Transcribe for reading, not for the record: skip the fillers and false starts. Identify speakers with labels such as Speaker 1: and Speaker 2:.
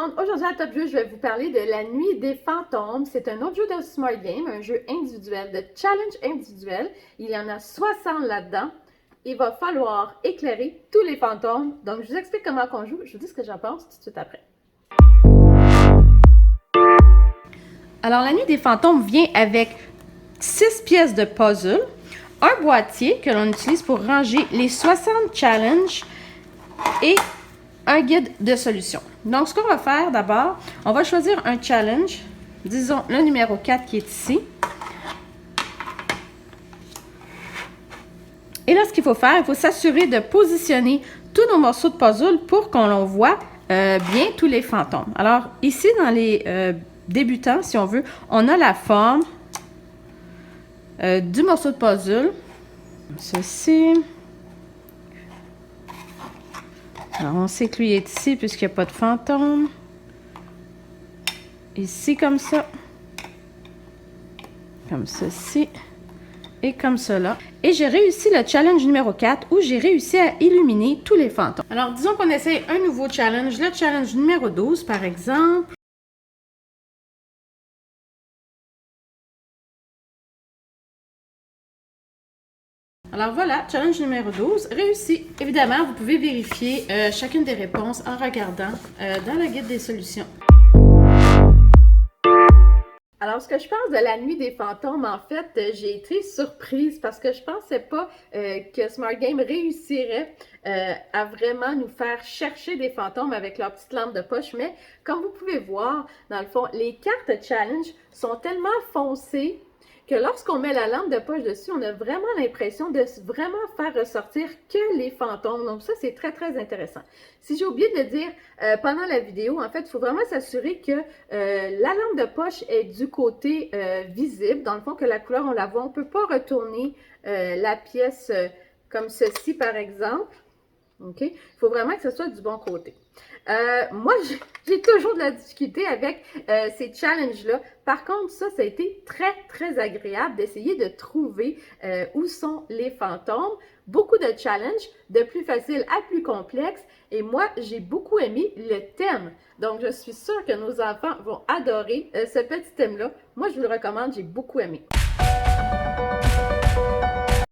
Speaker 1: monde, aujourd'hui à Top Jeu, je vais vous parler de La Nuit des Fantômes. C'est un autre jeu de Smart Game, un jeu individuel, de challenge individuel. Il y en a 60 là-dedans. Il va falloir éclairer tous les fantômes. Donc, je vous explique comment on joue. Je vous dis ce que j'en pense tout de suite après. Alors, La Nuit des Fantômes vient avec 6 pièces de puzzle, un boîtier que l'on utilise pour ranger les 60 challenges et un guide de solution. Donc, ce qu'on va faire d'abord, on va choisir un challenge, disons le numéro 4 qui est ici. Et là, ce qu'il faut faire, il faut s'assurer de positionner tous nos morceaux de puzzle pour qu'on voit bien tous les fantômes. Alors, ici, dans les débutants, si on veut, on a la forme du morceau de puzzle. Ceci. Alors, on sait que lui est ici puisqu'il n'y a pas de fantôme. Ici, comme ça. Comme ceci. Et comme cela. Et j'ai réussi le challenge numéro 4 où j'ai réussi à illuminer tous les fantômes. Alors, disons qu'on essaie un nouveau challenge. Le challenge numéro 12, par exemple. Alors voilà, challenge numéro 12, réussi. Évidemment, vous pouvez vérifier chacune des réponses en regardant dans le guide des solutions. Alors, ce que je pense de La Nuit des Fantômes, en fait, j'ai été surprise parce que je pensais pas que Smart Game réussirait à vraiment nous faire chercher des fantômes avec leur petite lampe de poche. Mais comme vous pouvez voir, dans le fond, les cartes challenge sont tellement foncées que lorsqu'on met la lampe de poche dessus, on a vraiment l'impression de vraiment faire ressortir que les fantômes. Donc ça, c'est très, très intéressant. Si j'ai oublié de le dire pendant la vidéo, en fait, il faut vraiment s'assurer que la lampe de poche est du côté visible. Dans le fond, que la couleur, on la voit. On ne peut pas retourner la pièce comme ceci, par exemple. OK? Il faut vraiment que ce soit du bon côté. Moi, j'ai toujours de la difficulté avec ces challenges-là. Par contre, ça a été très, très agréable d'essayer de trouver où sont les fantômes. Beaucoup de challenges, de plus facile à plus complexe. Et moi, j'ai beaucoup aimé le thème. Donc, je suis sûre que nos enfants vont adorer ce petit thème-là. Moi, je vous le recommande, j'ai beaucoup aimé.